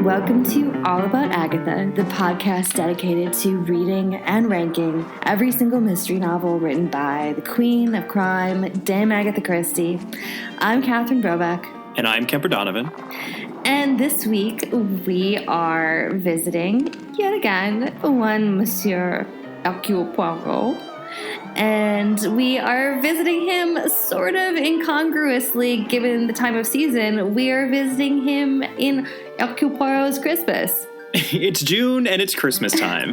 Welcome to All About Agatha, the podcast dedicated to reading and ranking every single mystery novel written by the Queen of Crime, Dame Agatha Christie. I'm Catherine Brobeck. And I'm Kemper Donovan. And this week we are visiting, yet again, one Monsieur Hercule Poirot. And we are visiting him sort of incongruously, given the time of season. We are visiting him in Hercule Poirot's Christmas. It's June and it's Christmas time.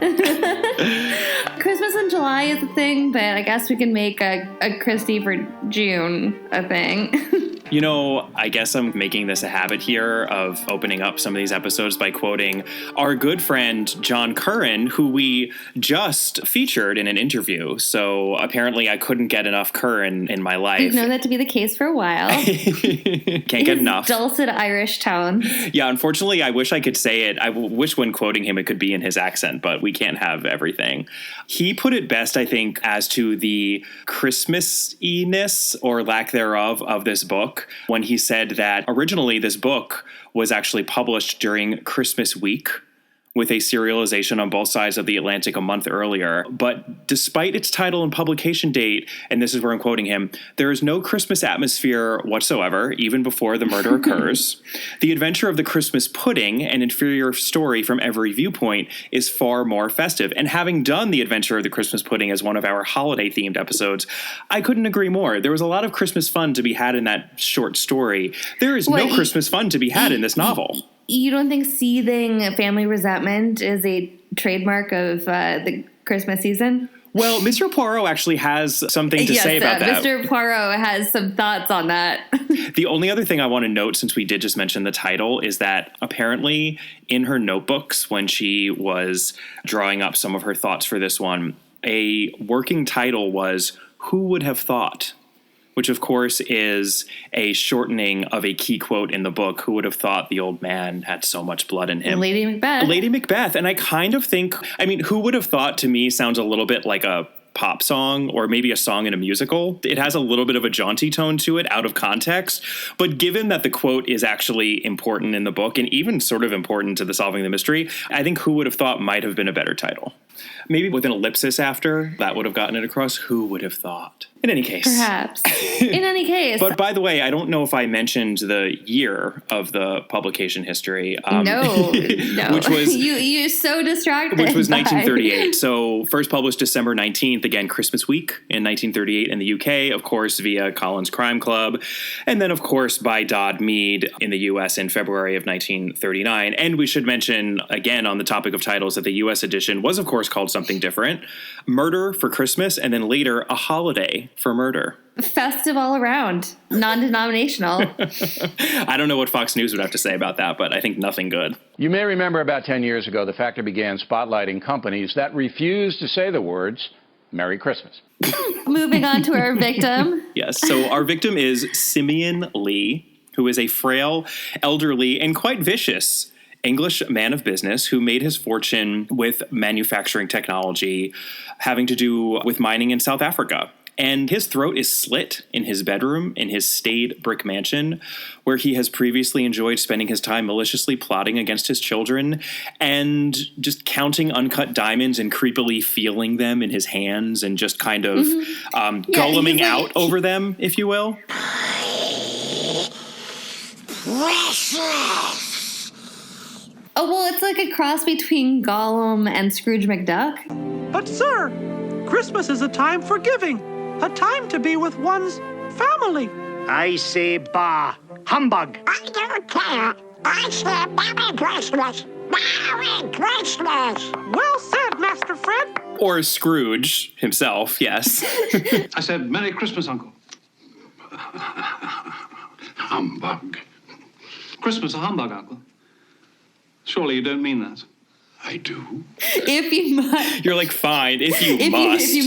Christmas in July is a thing, but I guess we can make a Christie for June a thing. You know, I guess I'm making this a habit here of opening up some of these episodes by quoting our good friend John Curran, who we just featured in an interview. So apparently I couldn't get enough Curran in my life. We've known that to be the case for a while. Can't get enough. Dulcet Irish tones. Yeah, unfortunately, I wish I could say it. I wish when quoting him it could be in his accent, but we can't have everything. He put it best, I think, as to the Christmas-iness or lack thereof of this book, when he said that originally this book was actually published during Christmas week with a serialization on both sides of the Atlantic a month earlier. But despite its title and publication date, and this is where I'm quoting him, there is no Christmas atmosphere whatsoever, even before the murder occurs. The adventure of the Christmas pudding, an inferior story from every viewpoint, is far more festive. And having done the adventure of the Christmas pudding as one of our holiday-themed episodes, I couldn't agree more. There was a lot of Christmas fun to be had in that short story. There is no Christmas fun to be had in this novel. You don't think seething family resentment is a trademark of the Christmas season? Well, Mr. Poirot actually has something to say about that. Mr. Poirot has some thoughts on that. The only other thing I want to note, since we did just mention the title, is that apparently in her notebooks, when she was drawing up some of her thoughts for this one, a working title was "Who Would Have Thought?" which, of course, is a shortening of a key quote in the book. Who would have thought the old man had so much blood in him? Lady Macbeth. Lady Macbeth. And I kind of think, I mean, who would have thought to me sounds a little bit like a pop song or maybe a song in a musical. It has a little bit of a jaunty tone to it out of context. But given that the quote is actually important in the book and even sort of important to the solving the mystery, I think Who Would Have Thought might have been a better title. Maybe with an ellipsis after, that would have gotten it across. Who would have thought? In any case. Perhaps. In any case. But by the way, I don't know if I mentioned the year of the publication history. No. Which was... You're so distracted. Which was 1938. So first published December 19th, again, Christmas week in 1938 in the UK, of course, via Collins Crime Club. And then, of course, by Dodd Mead in the US in February of 1939. And we should mention, again, on the topic of titles, that the US edition was, of course, called something different. Murder for Christmas, and then later A Holiday for Murder. Festive all around. Non-denominational. I don't know what Fox News would have to say about that, but I think nothing good. You may remember about 10 years ago, the Factor began spotlighting companies that refused to say the words, Merry Christmas. Moving on to our victim. Yes, so our victim is Simeon Lee, who is a frail, elderly, and quite vicious English man of business who made his fortune with manufacturing technology having to do with mining in South Africa. And his throat is slit in his bedroom in his staid brick mansion, where he has previously enjoyed spending his time maliciously plotting against his children and just counting uncut diamonds and creepily feeling them in his hands and just kind of gulluming out over them, if you will. Precious! Oh, well, it's like a cross between Gollum and Scrooge McDuck. But, sir, Christmas is a time for giving, a time to be with one's family. I say bah, humbug. I don't care. I say Merry Christmas. Merry Christmas. Well said, Master Fred. Or Scrooge himself, yes. I said, Merry Christmas, Uncle. Humbug. Christmas a humbug, Uncle. Surely you don't mean that. I do. If you must. You're like, fine, if you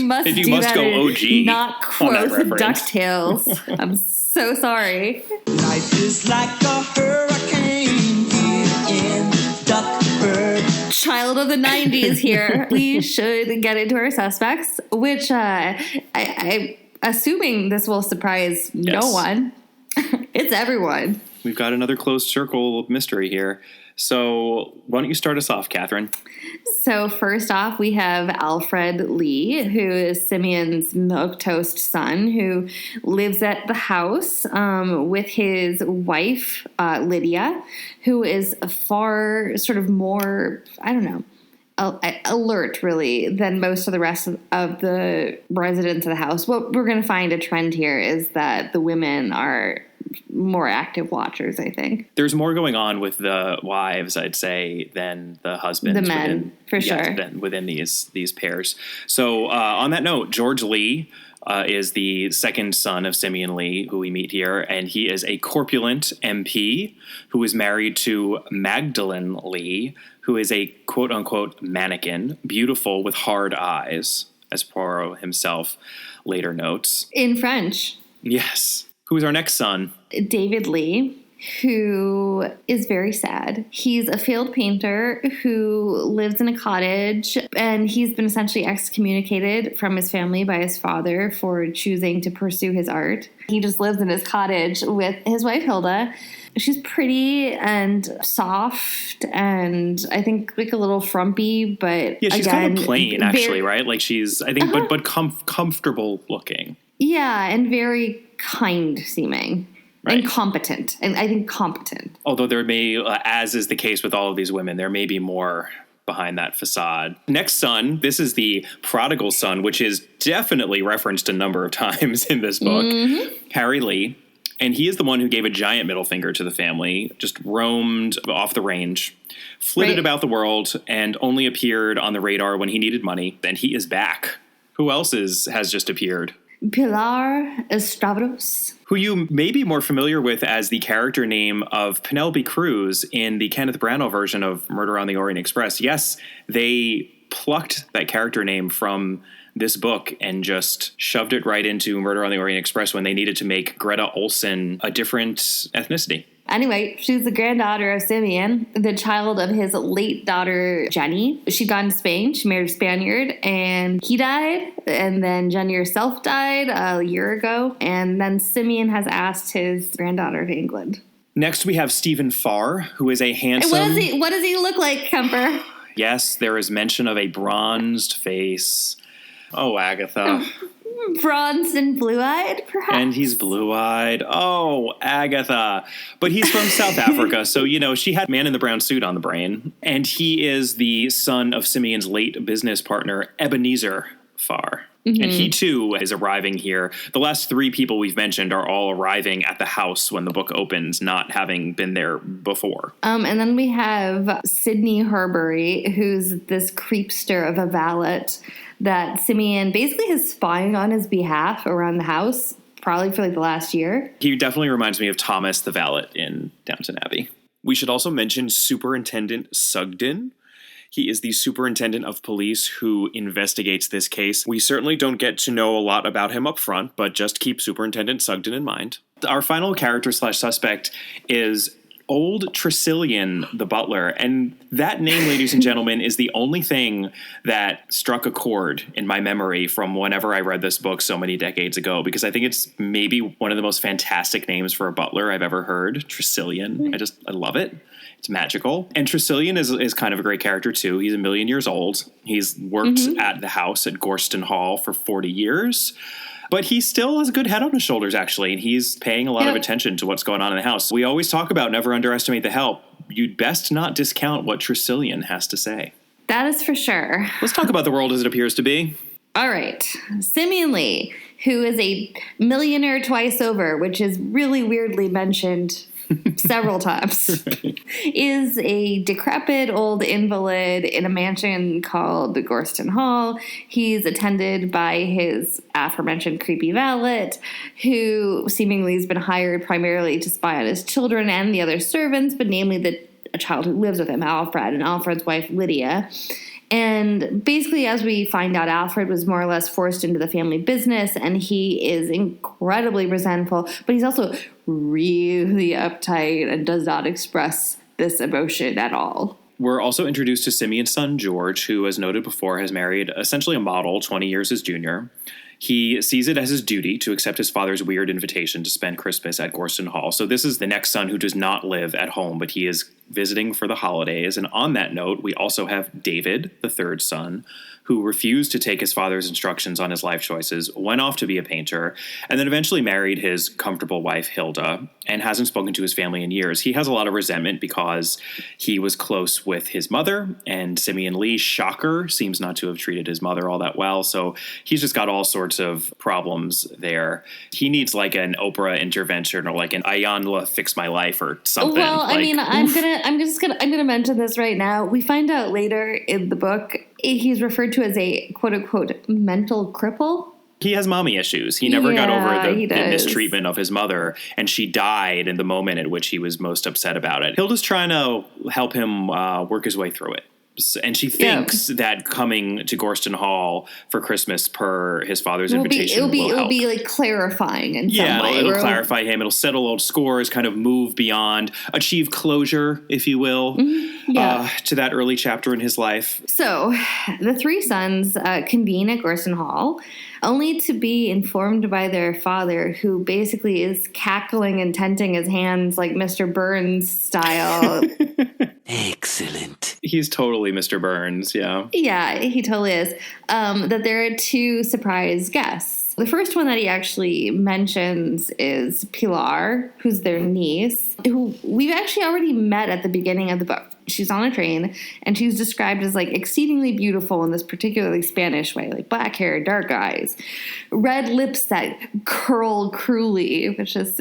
must. If you must go OG. Not quote DuckTales. I'm so sorry. Life is like a hurricane here in Duckburg. Child of the 90s here. We should get into our suspects, which I assuming this will surprise no one. It's everyone. We've got another closed circle mystery here. So why don't you start us off, Catherine? So first off, we have Alfred Lee, who is Simeon's milquetoast son, who lives at the house with his wife, Lydia, who is far sort of more, I don't know, alert, really, than most of the rest of the residents of the house. What we're going to find a trend here is that the women are more active watchers, I think. There's more going on with the wives, I'd say, than the husbands. The men, for sure. Within these pairs. So on that note, George Lee is the second son of Simeon Lee, who we meet here, and he is a corpulent MP who is married to Magdalene Lee, who is a quote-unquote mannequin, beautiful with hard eyes, as Poirot himself later notes. In French. Yes. Who is our next son? David Lee, who is very sad. He's a failed painter who lives in a cottage, and he's been essentially excommunicated from his family by his father for choosing to pursue his art. He just lives in his cottage with his wife, Hilda. She's pretty and soft and I think like a little frumpy, but yeah, she's again, kind of plain, actually, right? Like she's, I think, but comfortable looking. Yeah, and very kind seeming. Right. And competent. And I think competent. Although there may, as is the case with all of these women, there may be more behind that facade. Next son, this is the prodigal son, which is definitely referenced a number of times in this book. Mm-hmm. Harry Lee. And he is the one who gave a giant middle finger to the family, just roamed off the range, flitted about the world, and only appeared on the radar when he needed money. And he is back. Who else has just appeared? Pilar Stavros. Who you may be more familiar with as the character name of Penelope Cruz in the Kenneth Branagh version of Murder on the Orient Express. Yes, they plucked that character name from this book and just shoved it right into Murder on the Orient Express when they needed to make Greta Olsen a different ethnicity. Anyway, she's the granddaughter of Simeon, the child of his late daughter, Jenny. She'd gone to Spain. She married a Spaniard, and he died. And then Jenny herself died a year ago. And then Simeon has asked his granddaughter to England. Next, we have Stephen Farr, who is a handsome... And what does he look like, Kemper? Yes, there is mention of a bronzed face. Oh, Agatha. Bronzed and blue-eyed, perhaps? And he's blue-eyed. Oh, Agatha. But he's from South Africa, so, she had man in the brown suit on the brain. And he is the son of Simeon's late business partner, Ebenezer Farr. Mm-hmm. And he, too, is arriving here. The last three people we've mentioned are all arriving at the house when the book opens, not having been there before. And then we have Sidney Herbury, who's this creepster of a valet that Simeon basically is spying on his behalf around the house, probably for the last year. He definitely reminds me of Thomas the valet in Downton Abbey. We should also mention Superintendent Sugden. He is the superintendent of police who investigates this case. We certainly don't get to know a lot about him up front, but just keep Superintendent Sugden in mind. Our final character/suspect is Old Tressilian, the butler. And that name, ladies and gentlemen, is the only thing that struck a chord in my memory from whenever I read this book so many decades ago, because I think it's maybe one of the most fantastic names for a butler I've ever heard. Tressilian. I love it. It's magical. And Tressilian is kind of a great character, too. He's 1,000,000 years old. He's worked at the house at Gorston Hall for 40 years. But he still has a good head on his shoulders, actually, and he's paying a lot of attention to what's going on in the house. We always talk about never underestimate the help. You'd best not discount what Tressilian has to say. That is for sure. Let's talk about the world as it appears to be. All right. Simeon Lee, who is a millionaire twice over, which is really weirdly mentioned several times, is a decrepit old invalid in a mansion called the Gorston Hall. He's attended by his aforementioned creepy valet, who seemingly has been hired primarily to spy on his children and the other servants, but namely a child who lives with him, Alfred, and Alfred's wife, Lydia. And basically, as we find out, Alfred was more or less forced into the family business, and he is incredibly resentful, but he's also really uptight and does not express this emotion at all. We're also introduced to Simeon's son, George, who, as noted before, has married essentially a model, 20 years his junior. He sees it as his duty to accept his father's weird invitation to spend Christmas at Gorston Hall. So this is the next son who does not live at home, but he is visiting for the holidays. And on that note, we also have David, the third son, who refused to take his father's instructions on his life choices, went off to be a painter, and then eventually married his comfortable wife, Hilda, and hasn't spoken to his family in years. He has a lot of resentment because he was close with his mother, and Simeon Lee, shocker, seems not to have treated his mother all that well. So he's just got all sorts of problems there. He needs like an Oprah intervention or like an Ayanla fix my life or something. Well, like, I mean, I'm gonna mention this right now. We find out later in the book he's referred to as a quote unquote mental cripple. He has mommy issues. He never got over the does. mistreatment of his mother, and she died in the moment at which he was most upset about it. Hilda's trying to help him work his way through it. And she thinks that coming to Gorston Hall for Christmas per his father's invitation will help. It'll be like clarifying in some way. It'll clarify him. It'll settle old scores, kind of move beyond, achieve closure, if you will, to that early chapter in his life. So the three sons convene at Gorston Hall, only to be informed by their father, who basically is cackling and tenting his hands like Mr. Burns style. Excellent. He's totally Mr. Burns, yeah. Yeah, he totally is. That there are two surprise guests. The first one that he actually mentions is Pilar, who's their niece, who we've actually already met at the beginning of the book. She's on a train, and she's described as like exceedingly beautiful in this particularly Spanish way, like black hair, dark eyes, red lips that curl cruelly, which is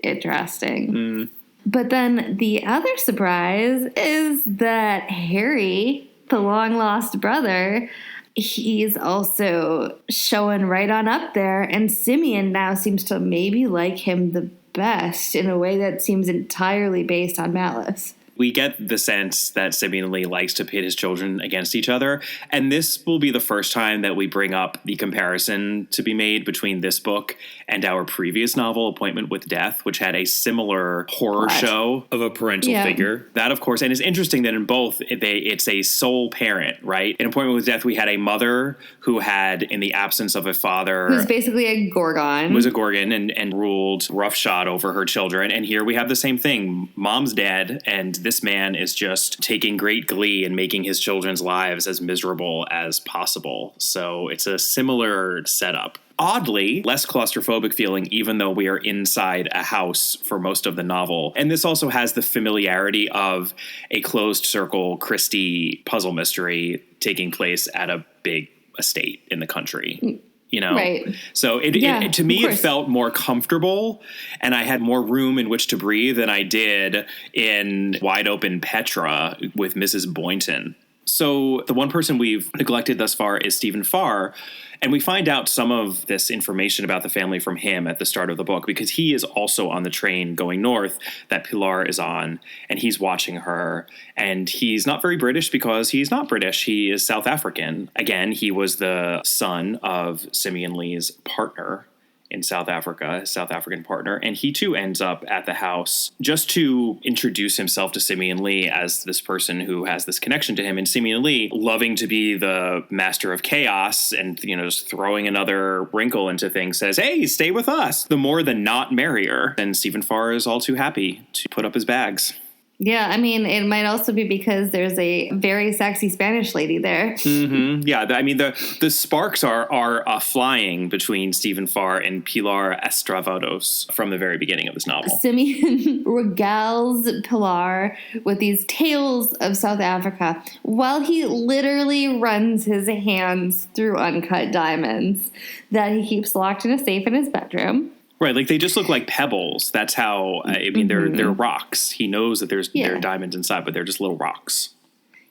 interesting. But then the other surprise is that Harry, the long-lost brother, he's also showing right on up there, and Simeon now seems to maybe like him the best in a way that seems entirely based on malice. We get the sense that Simeon Lee likes to pit his children against each other, and this will be the first time that we bring up the comparison to be made between this book and our previous novel, Appointment with Death, which had a similar horror show of a parental figure. That, of course, and it's interesting that in both, it's a sole parent, right? In Appointment with Death, we had a mother who had, in the absence of a father... who's basically a Gorgon. Was a Gorgon and ruled roughshod over her children. And here we have the same thing. Mom's dead, and this man is just taking great glee in making his children's lives as miserable as possible. So it's a similar setup. Oddly, less claustrophobic feeling, even though we are inside a house for most of the novel. And this also has the familiarity of a closed circle Christie puzzle mystery taking place at a big estate in the country. You know, right. So to me, it felt more comfortable, and I had more room in which to breathe than I did in Wide Open Petra with Mrs. Boynton. So the one person we've neglected thus far is Stephen Farr, and we find out some of this information about the family from him at the start of the book, because he is also on the train going north that Pilar is on, and he's watching her. And he's not very British because he's not British. He is South African. Again, he was the son of Simeon Lee's partner in South Africa, his South African partner, and he too ends up at the house just to introduce himself to Simeon Lee as this person who has this connection to him. And Simeon Lee, loving to be the master of chaos and, you know, just throwing another wrinkle into things, says, "Hey, stay with us. The more the not merrier." And Stephen Farr is all too happy to put up his bags. Yeah, I mean, it might also be because there's a very sexy Spanish lady there. Mm-hmm. Yeah, I mean, the sparks are flying between Stephen Farr and Pilar Estravados from the very beginning of this novel. Simeon regales Pilar with these tales of South Africa while he literally runs his hands through uncut diamonds that he keeps locked in a safe in his bedroom. Right, like they just look like pebbles. That's how, I mean, they're rocks. He knows that there are diamonds inside, but they're just little rocks.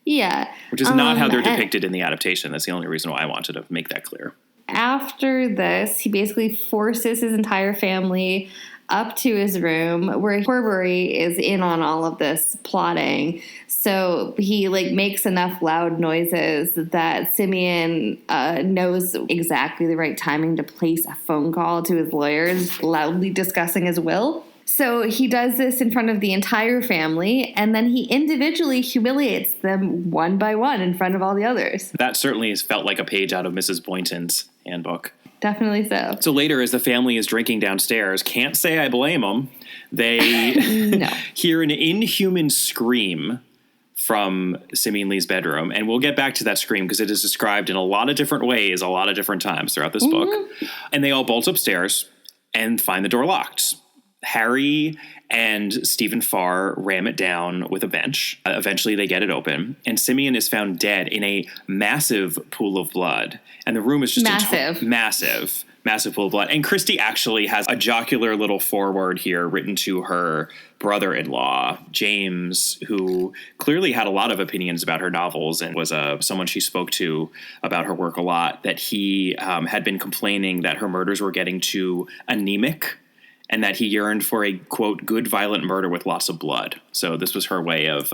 Yeah. Which is not how they're depicted in the adaptation. That's the only reason why I wanted to make that clear. After this, he basically forces his entire family up to his room where Horbury is in on all of this plotting. So he makes enough loud noises that Simeon knows exactly the right timing to place a phone call to his lawyers, loudly discussing his will. So he does this in front of the entire family, and then he individually humiliates them one by one in front of all the others. That certainly has felt like a page out of Mrs. Boynton's handbook. Definitely so. So later, as the family is drinking downstairs, can't say I blame them, They No. hear an inhuman scream from Simeon Lee's bedroom. And we'll get back to that scream because it is described in a lot of different ways, a lot of different times throughout this book. And they all bolt upstairs and find the door locked. Harry and Stephen Farr ram it down with a bench. Eventually they get it open, and Simeon is found dead in a massive pool of blood. And the room is just massive pool of blood. And Christie actually has a jocular little foreword here written to her brother-in-law, James, who clearly had a lot of opinions about her novels and was someone she spoke to about her work a lot, that he had been complaining that her murders were getting too anemic, and that he yearned for a, quote, good violent murder with lots of blood. So this was her way of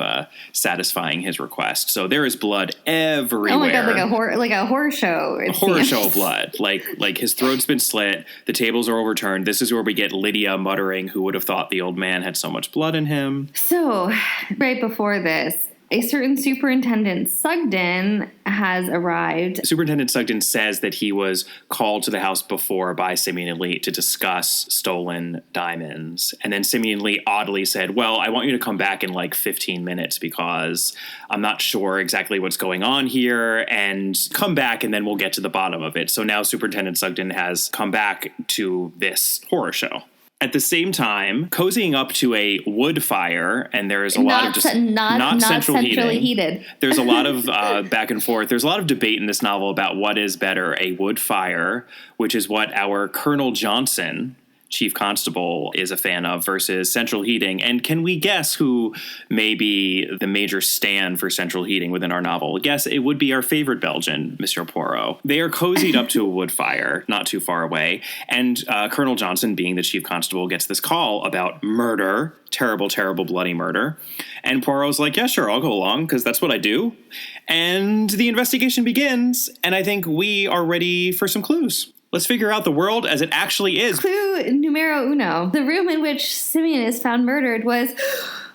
satisfying his request. So there is blood everywhere. Oh my God, like a horror show. A horror show of blood. Like his throat's been slit. The tables are overturned. This is where we get Lydia muttering, who would have thought the old man had so much blood in him. So right before this, a certain Superintendent Sugden has arrived. Superintendent Sugden says that he was called to the house before by Simeon and Lee to discuss stolen diamonds. And then Simeon Lee oddly said, well, I want you to come back in like 15 minutes because I'm not sure exactly what's going on here, and come back and then we'll get to the bottom of it. So now Superintendent Sugden has come back to this horror show. At the same time, cozying up to a wood fire, and there is a lot of just not centrally heated. There's a lot of back and forth. There's a lot of debate in this novel about what is better, a wood fire, which is what our Colonel Johnson, Chief Constable, is a fan of, versus central heating. And can we guess who may be the major stand for central heating within our novel? Yes, it would be our favorite Belgian, Monsieur Poirot. They are cozied up to a wood fire, not too far away. And Colonel Johnson, being the Chief Constable, gets this call about murder, terrible, terrible, bloody murder. And Poirot's like, yeah, sure, I'll go along because that's what I do. And the investigation begins. And I think we are ready for some clues. Let's figure out the world as it actually is. Clue numero uno. The room in which Simeon is found murdered was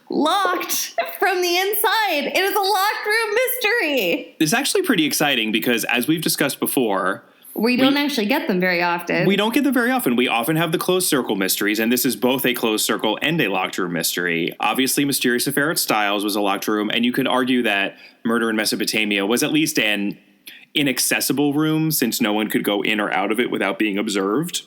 locked from the inside. It is a locked room mystery. It's actually pretty exciting because, as we've discussed before, we don't actually get them very often. We don't get them very often. We often have the closed circle mysteries, and this is both a closed circle and a locked room mystery. Obviously, Mysterious Affair at Styles was a locked room, and you could argue that Murder in Mesopotamia was at least an inaccessible room, since no one could go in or out of it without being observed.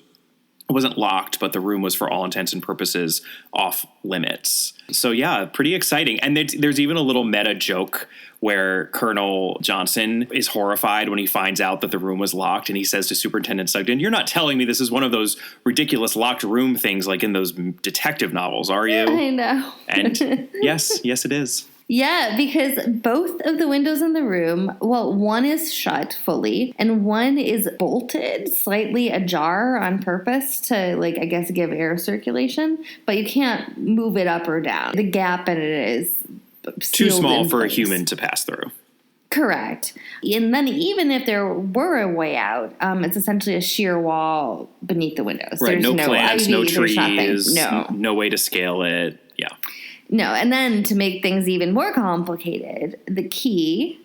It wasn't locked, but the room was, for all intents and purposes, off limits. So yeah, pretty exciting. And there's even a little meta joke where Colonel Johnson is horrified when he finds out that the room was locked, and he says to Superintendent Sugden, "You're not telling me this is one of those ridiculous locked room things like in those detective novels, are you?" I know. And yes, it is. Yeah, because both of the windows in the room, well, one is shut fully and one is bolted slightly ajar on purpose to, like, I guess, give air circulation, but you can't move it up or down. The gap in it is too small for place. A human to pass through. Correct. And then even if there were a way out, it's essentially a sheer wall beneath the windows. Right, There's no plants, ivy, no trees, no way to scale it. Yeah. No, and then to make things even more complicated, the key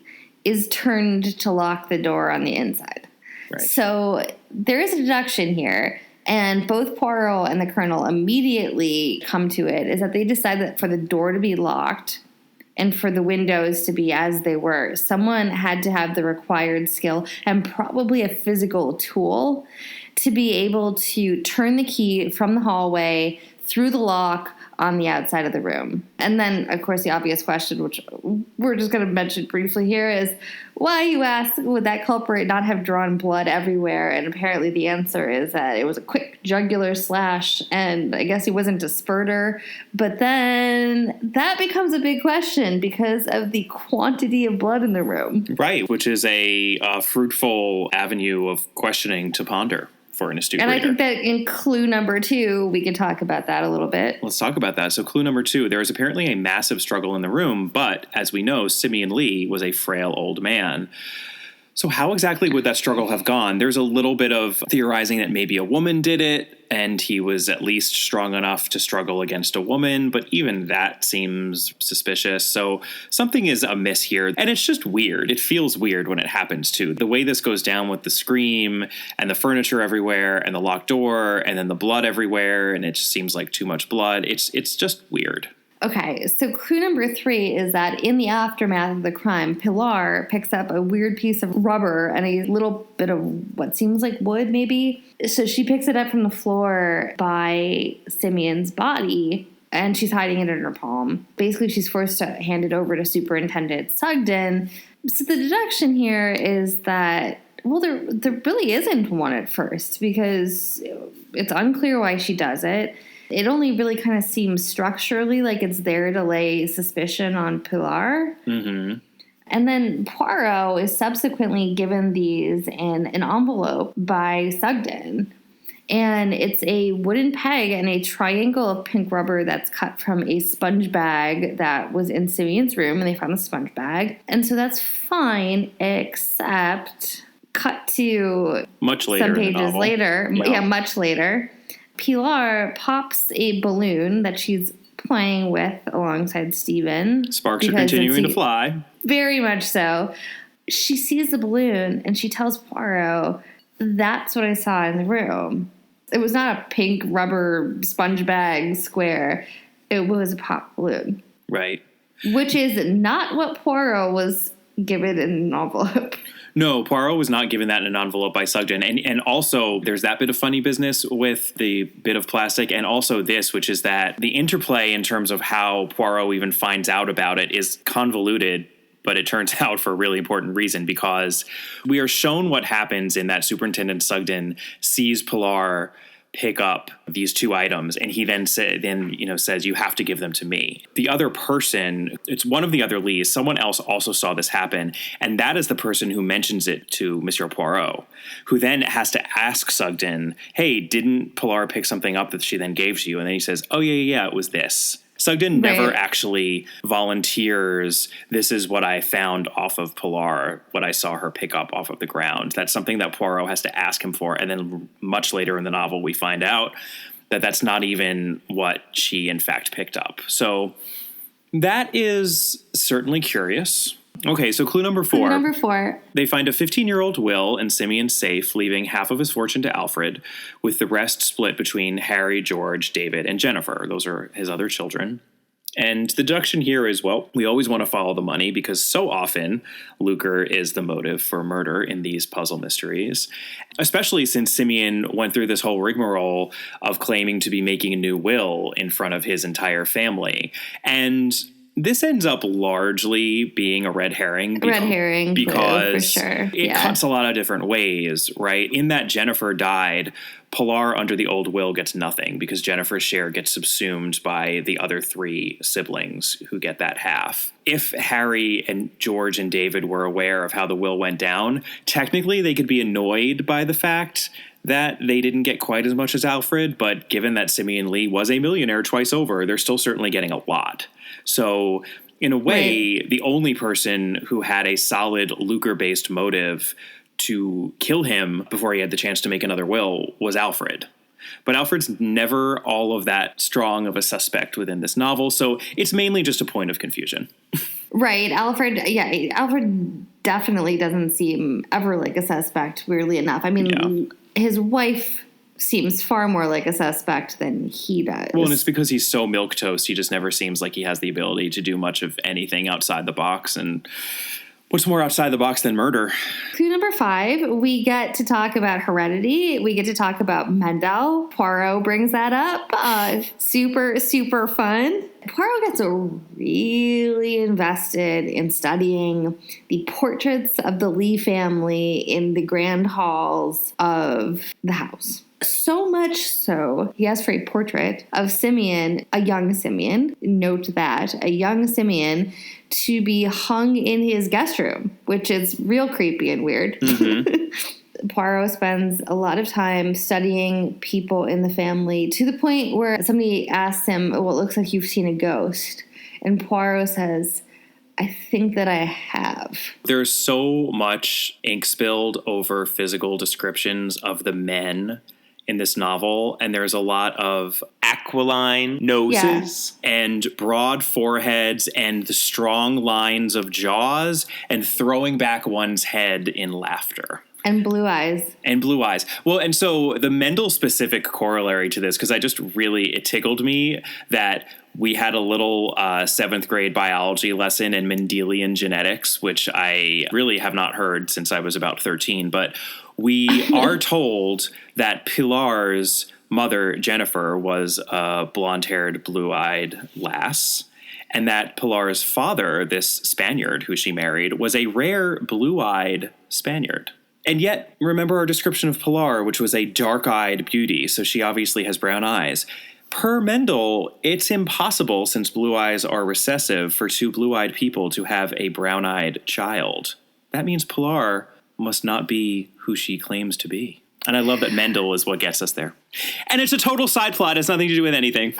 is turned to lock the door on the inside. Right. So there is a deduction here, and both Poirot and the Colonel immediately come to it, is that they decide that for the door to be locked and for the windows to be as they were, someone had to have the required skill and probably a physical tool to be able to turn the key from the hallway through the lock on the outside of the room. And then, of course, the obvious question, which we're just going to mention briefly here, is why, you ask, would that culprit not have drawn blood everywhere? And apparently the answer is that it was a quick jugular slash, and I guess he wasn't a spurter. But then that becomes a big question because of the quantity of blood in the room. Right, which is a fruitful avenue of questioning to ponder for an astute reader. I think that in clue number 2, we can talk about that a little bit. Let's talk about that. So clue number 2, there is apparently a massive struggle in the room, but as we know, Simeon Lee was a frail old man. So how exactly would that struggle have gone? There's a little bit of theorizing that maybe a woman did it, and he was at least strong enough to struggle against a woman, but even that seems suspicious. So something is amiss here, and it's just weird. It feels weird when it happens, too. The way this goes down with the scream and the furniture everywhere and the locked door and then the blood everywhere, and it just seems like too much blood. It's just weird. Okay, so clue number 3 is that in the aftermath of the crime, Pilar picks up a weird piece of rubber and a little bit of what seems like wood, maybe. So she picks it up from the floor by Simeon's body, and she's hiding it in her palm. Basically, she's forced to hand it over to Superintendent Sugden. So the deduction here is that, well, there really isn't one at first, because it's unclear why she does it. It only really kind of seems structurally like it's there to lay suspicion on Pilar. Mm-hmm. And then Poirot is subsequently given these in an envelope by Sugden. And it's a wooden peg and a triangle of pink rubber that's cut from a sponge bag that was in Simeon's room, and they found the sponge bag. And so that's fine, except cut to much later some pages later. Yeah, much later. Pilar pops a balloon that she's playing with alongside Stephen. Sparks are continuing to fly. Very much so. She sees the balloon and she tells Poirot, "That's what I saw in the room." It was not a pink rubber sponge bag square. It was a pop balloon. Right. Which is not what Poirot was given in an envelope. No, Poirot was not given that in an envelope by Sugden. And also, there's that bit of funny business with the bit of plastic, and also this, which is that the interplay in terms of how Poirot even finds out about it is convoluted, but it turns out for a really important reason, because we are shown what happens in that Superintendent Sugden sees Pilar pick up these 2 items, and he then says, "You have to give them to me." The other person, it's one of the other leads, someone else also saw this happen, and that is the person who mentions it to Monsieur Poirot, who then has to ask Sugden, "Hey, didn't Pilar pick something up that she then gave to you?" And then he says, "Oh, yeah, it was this." Sugden never actually volunteers, "This is what I found off of Pilar, what I saw her pick up off of the ground." That's something that Poirot has to ask him for. And then much later in the novel, we find out that that's not even what she, in fact, picked up. So that is certainly curious. Okay, so clue number 4. Clue number 4. They find a 15-year-old will in Simeon's safe, leaving half of his fortune to Alfred, with the rest split between Harry, George, David, and Jennifer. Those are his other children. And the deduction here is, well, we always want to follow the money, because so often lucre is the motive for murder in these puzzle mysteries, especially since Simeon went through this whole rigmarole of claiming to be making a new will in front of his entire family. And this ends up largely being a red herring. Because for sure. It cuts a lot of different ways, right? In that Jennifer died, Pilar under the old will gets nothing, because Jennifer's share gets subsumed by the other 3 siblings who get that half. If Harry and George and David were aware of how the will went down, technically they could be annoyed by the fact that they didn't get quite as much as Alfred, but given that Simeon Lee was a millionaire twice over, they're still certainly getting a lot. So in a way, the only person who had a solid lucre-based motive to kill him before he had the chance to make another will was Alfred. But Alfred's never all of that strong of a suspect within this novel, so it's mainly just a point of confusion. Right. Alfred definitely doesn't seem ever like a suspect, weirdly enough. I mean, his wife seems far more like a suspect than he does. Well, and it's because he's so milquetoast, he just never seems like he has the ability to do much of anything outside the box. And what's more outside the box than murder? Clue number 5, we get to talk about heredity. We get to talk about Mendel. Poirot brings that up. Super, super fun. Poirot gets really invested in studying the portraits of the Lee family in the grand halls of the house. So much so, he asked for a portrait of Simeon, a young Simeon, note that, a young Simeon, to be hung in his guest room, which is real creepy and weird. Mm-hmm. Poirot spends a lot of time studying people in the family, to the point where somebody asks him, "Well, it looks like you've seen a ghost." And Poirot says, I think that I have. There's so much ink spilled over physical descriptions of the men in this novel, and there's a lot of aquiline noses and broad foreheads and the strong lines of jaws and throwing back one's head in laughter. And blue eyes. And blue eyes. Well, and so the Mendel-specific corollary to this, because it tickled me that we had a little 7th grade biology lesson in Mendelian genetics, which I really have not heard since I was about 13. But we are told that Pilar's mother, Jennifer, was a blonde-haired, blue-eyed lass. And that Pilar's father, this Spaniard who she married, was a rare blue-eyed Spaniard. And yet, remember our description of Pilar, which was a dark-eyed beauty, so she obviously has brown eyes. Per Mendel, it's impossible, since blue eyes are recessive, for 2 blue-eyed people to have a brown-eyed child. That means Pilar must not be who she claims to be. And I love that Mendel is what gets us there. And it's a total side plot. It's nothing to do with anything.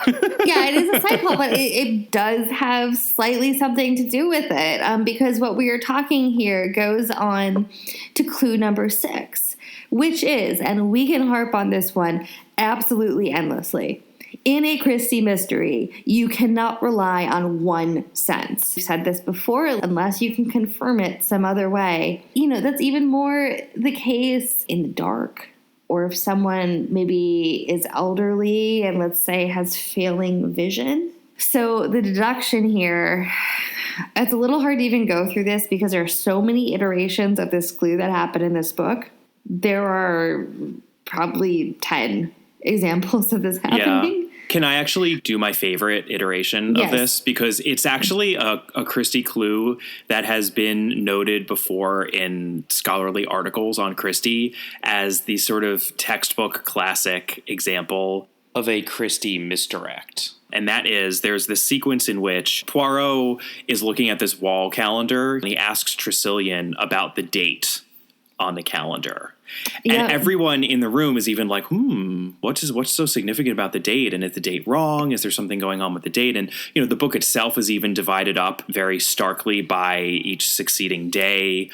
Yeah, it is a side plot, but it does have slightly something to do with it. Because what we are talking here goes on to clue number 6, which is, and we can harp on this one absolutely endlessly, in a Christie mystery, you cannot rely on one sense. I've said this before, unless you can confirm it some other way. That's even more the case in the dark. Or if someone maybe is elderly and, let's say, has failing vision. So the deduction here, it's a little hard to even go through this because there are so many iterations of this clue that happen in this book. There are probably 10 examples of this happening. Yeah. Can I actually do my favorite iteration of this? Because it's actually a Christie clue that has been noted before in scholarly articles on Christie as the sort of textbook classic example of a Christie misdirect. And that is, there's this sequence in which Poirot is looking at this wall calendar and he asks Tressilian about the date on the calendar. And everyone in the room is even like, what's so significant about the date? And is the date wrong? Is there something going on with the date? And, the book itself is even divided up very starkly by each succeeding day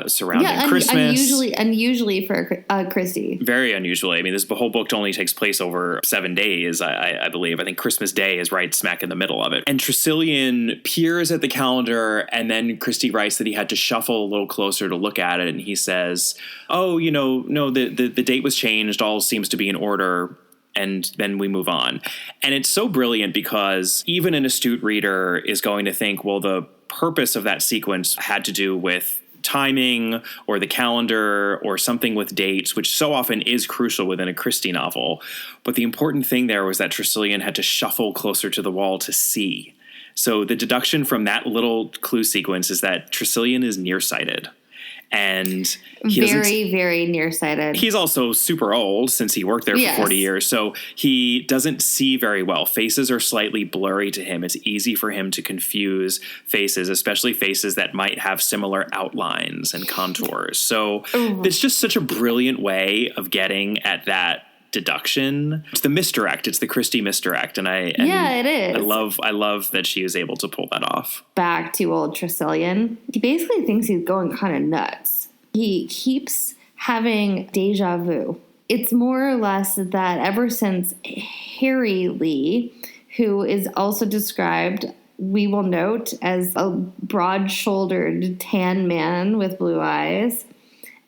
surrounding Christmas. Unusually for Christie. Very unusually. I mean, this whole book only takes place over 7 days, I believe. I think Christmas Day is right smack in the middle of it. And Tressilian peers at the calendar, and then Christie writes that he had to shuffle a little closer to look at it. And he says, no, the date was changed. All seems to be in order. And then we move on. And it's so brilliant because even an astute reader is going to think, well, the purpose of that sequence had to do with timing or the calendar or something with dates, which so often is crucial within a Christie novel. But the important thing there was that Tressilian had to shuffle closer to the wall to see. So the deduction from that little clue sequence is that Tressilian is nearsighted. And he very, very nearsighted. He's also super old since he worked there for 40 years. So he doesn't see very well. Faces are slightly blurry to him. It's easy for him to confuse faces, especially faces that might have similar outlines and contours. So it's just such a brilliant way of getting at that deduction. It's the misdirect. It's the Christie misdirect. And it is. I love that she is able to pull that off. Back to old Tressilian. He basically thinks he's going kind of nuts. He keeps having deja vu. It's more or less that ever since Harry Lee, who is also described, we will note, as a broad-shouldered tan man with blue eyes,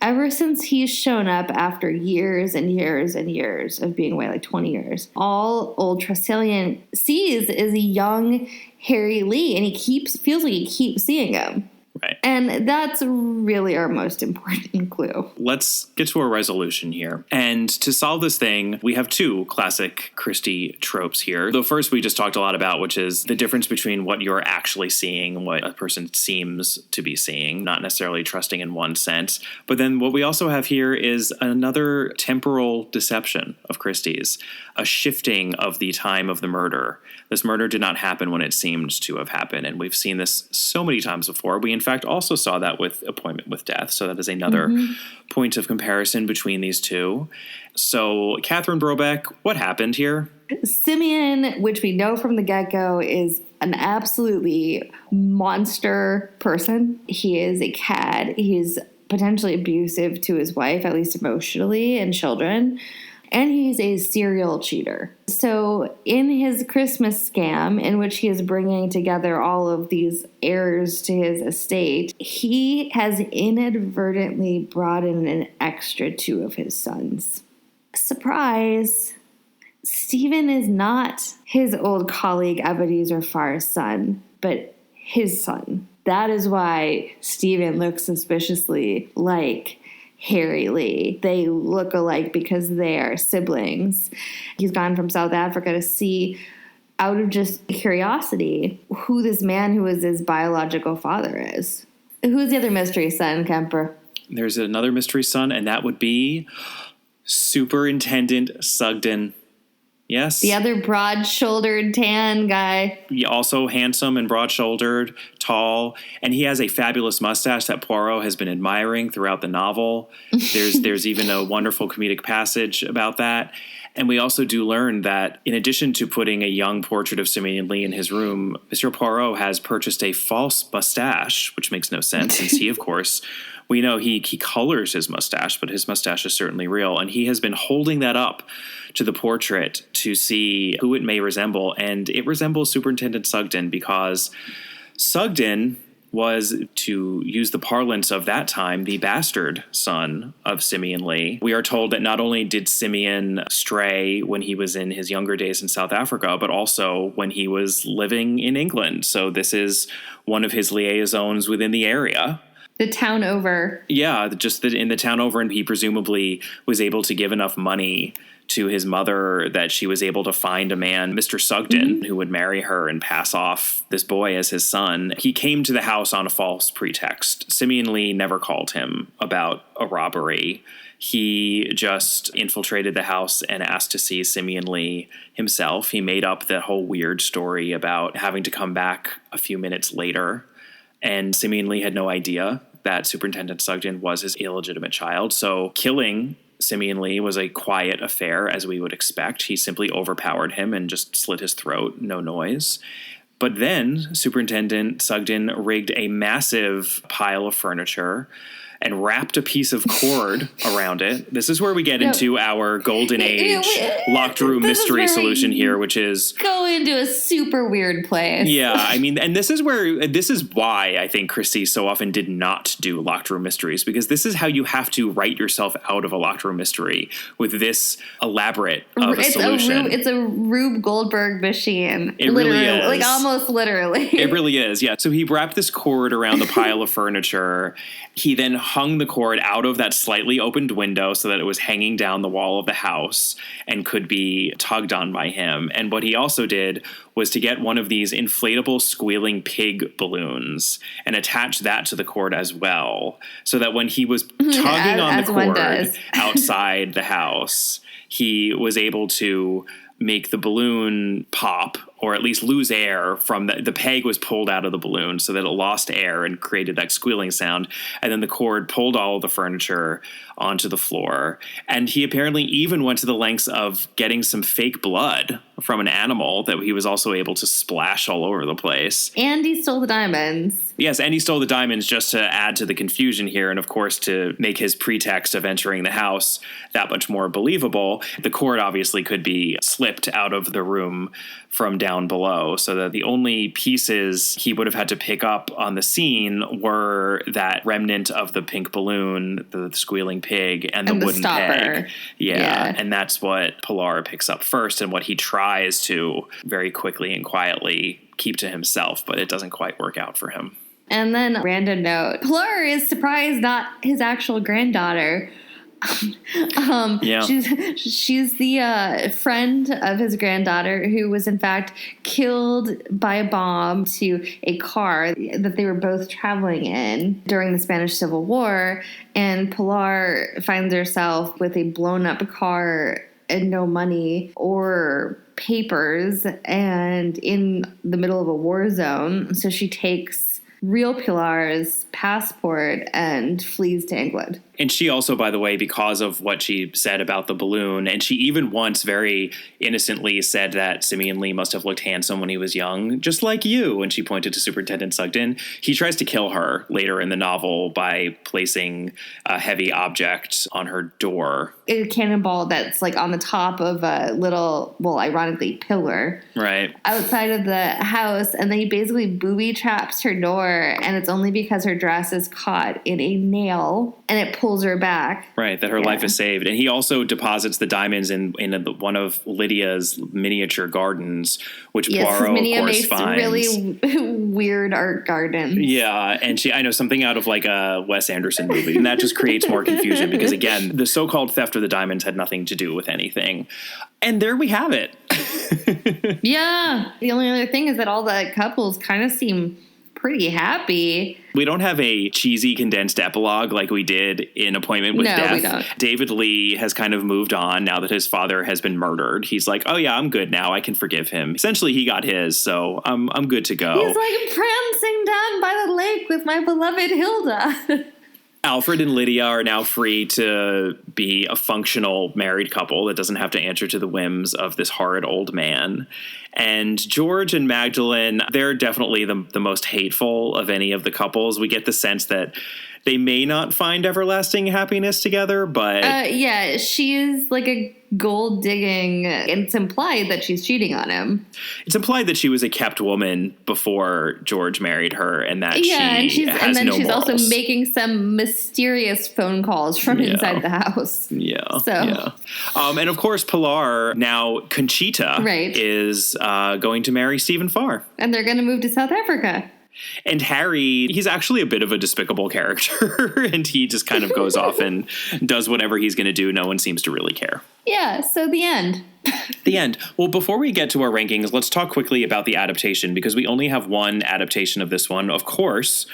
ever since he's shown up after years and years and years of being away, like 20 years, all old Tressilian sees is a young Harry Lee, and he feels like he keeps seeing him. Right. And that's really our most important clue. Let's get to a resolution here. And to solve this thing, we have 2 classic Christie tropes here. The first we just talked a lot about, which is the difference between what you're actually seeing and what a person seems to be seeing, not necessarily trusting in one sense. But then what we also have here is another temporal deception of Christie's, a shifting of the time of the murder. This murder did not happen when it seemed to have happened. And we've seen this so many times before. We, in fact, also saw that with Appointment with Death. So that is another point of comparison between these two. So, Catherine Brobeck, what happened here? Simeon, which we know from the get-go, is an absolutely monster person. He is a cad. He's potentially abusive to his wife, at least emotionally, and children. And he's a serial cheater. So in his Christmas scam, in which he is bringing together all of these heirs to his estate, he has inadvertently brought in an extra 2 of his sons. Surprise! Stephen is not his old colleague Ebenezer Farr's son, but his son. That is why Stephen looks suspiciously like Harry Lee. They look alike because they are siblings. He's gone from South Africa to see, out of just curiosity, who this man who is his biological father is. Who's the other mystery son, Kemper? There's another mystery son, and that would be Superintendent Sugden. Yes. The other broad-shouldered tan guy. Also handsome and broad-shouldered, tall, and he has a fabulous mustache that Poirot has been admiring throughout the novel. There's even a wonderful comedic passage about that. And we also do learn that in addition to putting a young portrait of Simeon Lee in his room, Monsieur Poirot has purchased a false mustache, which makes no sense since he, of course, we know he colors his mustache, but his mustache is certainly real. And he has been holding that up to the portrait to see who it may resemble. And it resembles Superintendent Sugden because Sugden was, to use the parlance of that time, the bastard son of Simeon Lee. We are told that not only did Simeon stray when he was in his younger days in South Africa, but also when he was living in England. So this is one of his liaisons within the area. The town over. Yeah, just in the town over, and he presumably was able to give enough money to his mother that she was able to find a man, Mr. Sugden, who would marry her and pass off this boy as his son. He came to the house on a false pretext. Simeon Lee never called him about a robbery. He just infiltrated the house and asked to see Simeon Lee himself. He made up that whole weird story about having to come back a few minutes later. And Simeon Lee had no idea that Superintendent Sugden was his illegitimate child. So killing Simeon Lee was a quiet affair, as we would expect. He simply overpowered him and just slit his throat, no noise. But then Superintendent Sugden rigged a massive pile of furniture and wrapped a piece of cord around it. This is where we get into our golden age locked room mystery solution here, which is go into a super weird place. Yeah, I mean, and this is why I think Christie so often did not do locked room mysteries, because this is how you have to write yourself out of a locked room mystery, with this elaborate of a solution. It's a Rube Goldberg machine. It really is. Like almost literally. It really is, yeah. So he wrapped this cord around the pile of furniture. He then hung the cord out of that slightly opened window so that it was hanging down the wall of the house and could be tugged on by him. And what he also did was to get one of these inflatable squealing pig balloons and attach that to the cord as well, so that when he was tugging on the cord outside the house, he was able to make the balloon pop, or at least lose air from the peg was pulled out of the balloon so that it lost air and created that squealing sound. And then the cord pulled all of the furniture onto the floor. And he apparently even went to the lengths of getting some fake blood from an animal that he was also able to splash all over the place. And he stole the diamonds. Yes, and he stole the diamonds just to add to the confusion here, and of course to make his pretext of entering the house that much more believable. The cord obviously could be slipped out of the room from down below, so that the only pieces he would have had to pick up on the scene were that remnant of the pink balloon, the squealing pig, and the wooden peg. Yeah, and that's what Pilar picks up first, and what he tries to very quickly and quietly keep to himself, but it doesn't quite work out for him. And then, random note, Pilar is surprised not his actual granddaughter. She's the friend of his granddaughter who was in fact killed by a bomb to a car that they were both traveling in during the Spanish Civil War. And Pilar finds herself with a blown up car and no money or papers and in the middle of a war zone. So she takes real Pilar's passport and flees to England. And she also, by the way, because of what she said about the balloon, and she even once very innocently said that Simeon Lee must have looked handsome when he was young, just like you, and she pointed to Superintendent Sugden. He tries to kill her later in the novel by placing a heavy object on her door. A cannonball that's like on the top of a little, well, ironically, pillar. Right. Outside of the house, and then he basically booby traps her door, and it's only because her dress is caught in a nail, and it pulls her back. Right, that her life is saved. And he also deposits the diamonds in one of Lydia's miniature gardens, which Poirot, Lydia of course, makes finds. Really weird art gardens. Yeah, and I know something out of like a Wes Anderson movie, and that just creates more confusion because, again, the so-called theft of the diamonds had nothing to do with anything. And there we have it. Yeah. The only other thing is that all the couples kind of seem pretty happy. We don't have a cheesy condensed epilogue like we did in Appointment with Death. We don't. David Lee has kind of moved on now that his father has been murdered. He's like, oh yeah, I'm good now. I can forgive him. Essentially, he got his, so I'm good to go. He's like prancing down by the lake with my beloved Hilda. Alfred and Lydia are now free to be a functional married couple that doesn't have to answer to the whims of this horrid old man. And George and Magdalene, they're definitely the most hateful of any of the couples. We get the sense that they may not find everlasting happiness together, but... yeah, she's like a gold digging. It's implied that she's cheating on him. It's implied that she was a kept woman before George married her, and that she's morals. Also making some mysterious phone calls from inside the house. Yeah. So. Yeah. And of course, Pilar, now Conchita, is going to marry Stephen Farr. And they're going to move to South Africa. And Harry, he's actually a bit of a despicable character, and he just kind of goes off and does whatever he's going to do. No one seems to really care. Yeah, so the end. The end. Well, before we get to our rankings, let's talk quickly about the adaptation, because we only have one adaptation of this one. Of course,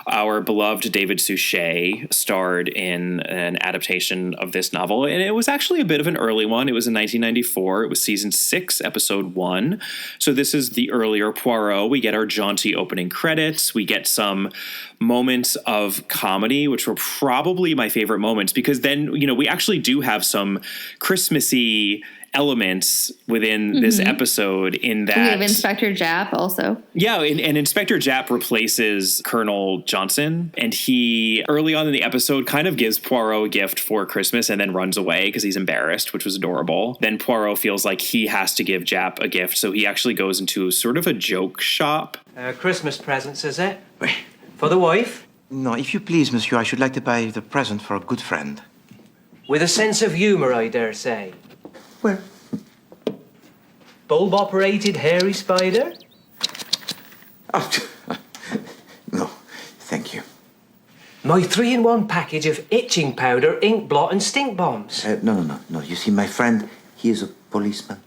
our beloved David Suchet starred in an adaptation of this novel, and it was actually a bit of an early one. It was in 1994. It was season 6, episode 1. So this is the earlier Poirot. We get our jaunty opening credits. We get some moments of comedy, which were probably my favorite moments, because then, we actually do have some Christmassy elements within this episode in that... We have Inspector Japp also. Yeah, and Inspector Japp replaces Colonel Johnson, and he, early on in the episode, kind of gives Poirot a gift for Christmas and then runs away because he's embarrassed, which was adorable. Then Poirot feels like he has to give Japp a gift, so he actually goes into sort of a joke shop. Christmas presents, is it? Oui. For the wife? No, if you please, monsieur, I should like to buy the present for a good friend. With a sense of humor, I dare say. Where? Bulb-operated hairy spider? Oh, no, thank you. My 3-in-1 package of itching powder, ink blot, and stink bombs. No. You see, my friend, he is a policeman.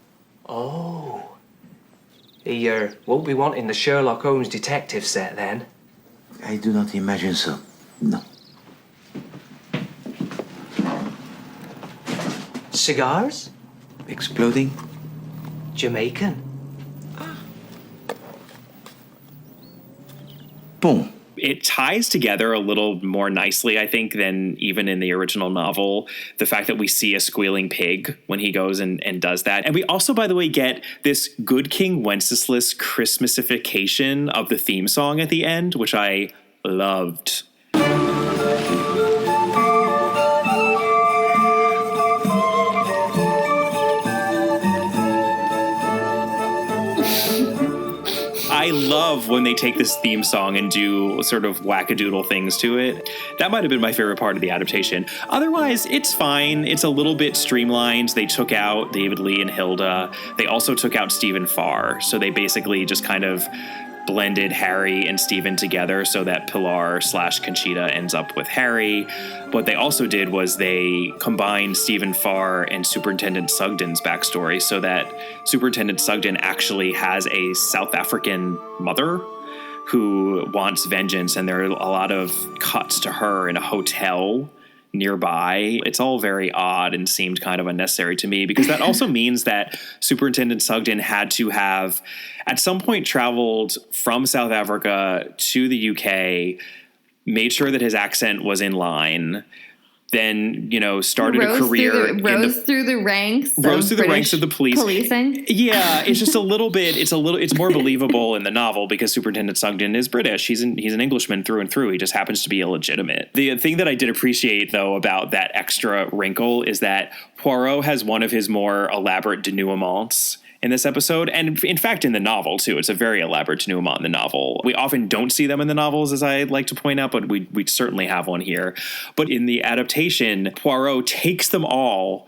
Oh. He won't be wanting the Sherlock Holmes detective set, then? I do not imagine so, no. Cigars? Exploding? Jamaican? Boom. It ties together a little more nicely, I think, than even in the original novel. The fact that we see a squealing pig when he goes and does that. And we also, by the way, get this Good King Wenceslas Christmasification of the theme song at the end, which I loved. I love when they take this theme song and do sort of wackadoodle things to it. That might have been my favorite part of the adaptation. Otherwise, it's fine. It's a little bit streamlined. They took out David Lee and Hilda. They also took out Stephen Farr. So they basically just kind of blended Harry and Stephen together so that Pilar/Conchita ends up with Harry. What they also did was they combined Stephen Farr and Superintendent Sugden's backstory so that Superintendent Sugden actually has a South African mother who wants vengeance, and there are a lot of cuts to her in a hotel nearby. It's all very odd and seemed kind of unnecessary to me, because that also means that Superintendent Sugden had to have at some point traveled from South Africa to the UK, made sure that his accent was in line, then, started a career. Rose through the ranks of the police. Policing. Yeah, it's just it's more believable in the novel because Superintendent Sugden is British. He's an Englishman through and through. He just happens to be illegitimate. The thing that I did appreciate, though, about that extra wrinkle is that Poirot has one of his more elaborate denouements in this episode, and in fact in the novel too. It's a very elaborate denouement in the novel. We often don't see them in the novels, as I like to point out, but we certainly have one here. But in the adaptation, Poirot takes them all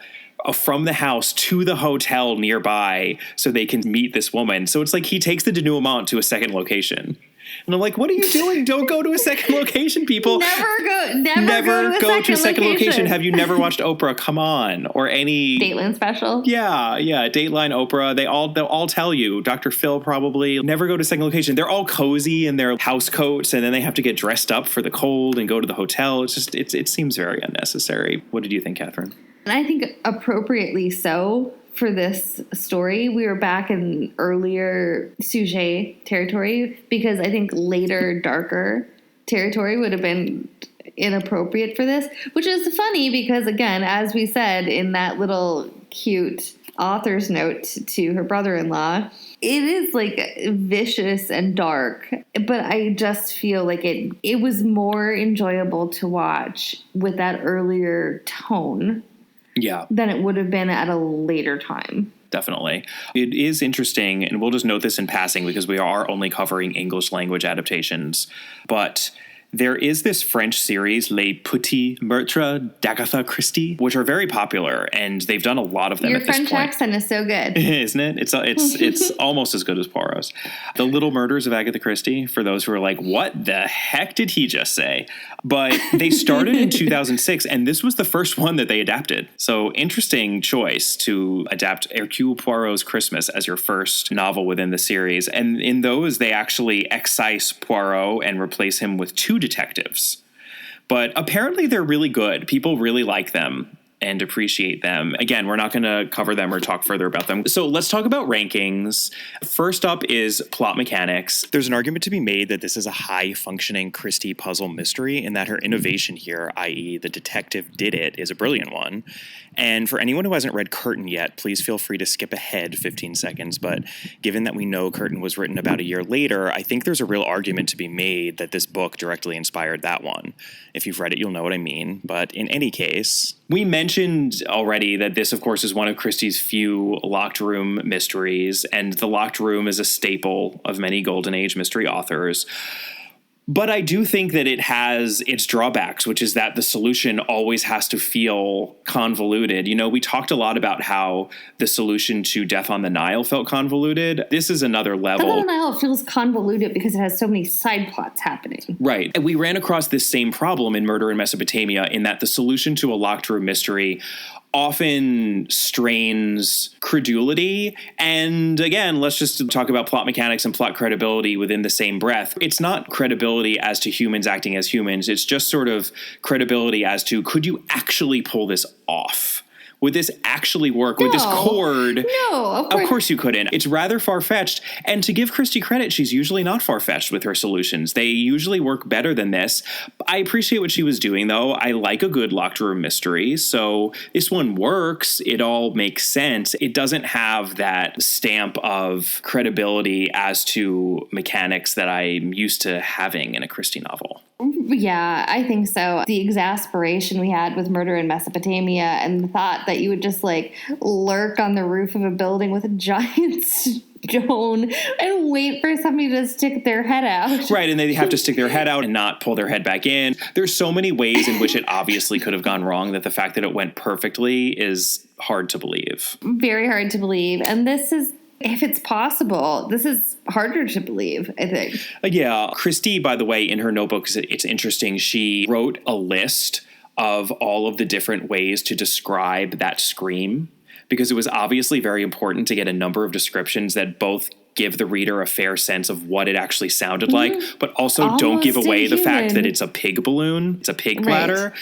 from the house to the hotel nearby so they can meet this woman. So it's like he takes the denouement to a second location. And I'm like, what are you doing? Don't go to a second location, people. Never go to a second location. Have you never watched Oprah? Come on. Or any Dateline special? Yeah. Dateline, Oprah. They'll all tell you. Dr. Phil probably. Never go to a second location. They're all cozy in their house coats, and then they have to get dressed up for the cold and go to the hotel. It's just it seems very unnecessary. What did you think, Catherine? And I think appropriately so. For this story, we were back in earlier sujet territory, because I think later, darker territory would have been inappropriate for this, which is funny because, again, as we said in that little cute author's note to her brother-in-law, it is like vicious and dark, but I just feel like it was more enjoyable to watch with that earlier tone. Yeah. Than it would have been at a later time. Definitely. It is interesting, and we'll just note this in passing because we are only covering English language adaptations, but there is this French series, Les Petits Meurtres d'Agatha Christie, which are very popular, and they've done a lot of them at this point. Your French accent is so good. Isn't it? It's almost as good as Poirot's. The Little Murders of Agatha Christie, for those who are like, what the heck did he just say? But they started in 2006, and this was the first one that they adapted. So interesting choice to adapt Hercule Poirot's Christmas as your first novel within the series. And in those, they actually excise Poirot and replace him with two detectives. But apparently they're really good. People really like them and appreciate them. Again, we're not going to cover them or talk further about them. So let's talk about rankings. First up is plot mechanics. There's an argument to be made that this is a high-functioning Christie puzzle mystery, and that her innovation here, i.e. the detective did it, is a brilliant one. And for anyone who hasn't read Curtain yet, please feel free to skip ahead 15 seconds. But given that we know Curtain was written about a year later, I think there's a real argument to be made that this book directly inspired that one. If you've read it, you'll know what I mean. But in any case, we mentioned already that this, of course, is one of Christie's few locked room mysteries, and the locked room is a staple of many Golden Age mystery authors. But I do think that it has its drawbacks, which is that the solution always has to feel convoluted. We talked a lot about how the solution to Death on the Nile felt convoluted. This is another level. Death on the Nile feels convoluted because it has so many side plots happening. Right. And we ran across this same problem in Murder in Mesopotamia, in that the solution to a locked room mystery often strains credulity. And again, let's just talk about plot mechanics and plot credibility within the same breath. It's not credibility as to humans acting as humans. It's just sort of credibility as to, could you actually pull this off? Would this actually work? Would this chord? No, of course you couldn't. It's rather far-fetched. And to give Christie credit, she's usually not far-fetched with her solutions. They usually work better than this. I appreciate what she was doing, though. I like a good locked room mystery. So this one works. It all makes sense. It doesn't have that stamp of credibility as to mechanics that I'm used to having in a Christie novel. Yeah, I think so. The exasperation we had with Murder in Mesopotamia, and the thought that you would just lurk on the roof of a building with a giant stone and wait for somebody to stick their head out. Right, and they have to stick their head out and not pull their head back in. There's so many ways in which it obviously could have gone wrong that the fact that it went perfectly is hard to believe. Very hard to believe. And this is, if it's possible, this is harder to believe, I think. Yeah. Christie, by the way, in her notebooks, it's interesting. She wrote a list of all of the different ways to describe that scream, because it was obviously very important to get a number of descriptions that both give the reader a fair sense of what it actually sounded like, but also don't give away the fact that it's a pig balloon, it's a pig bladder.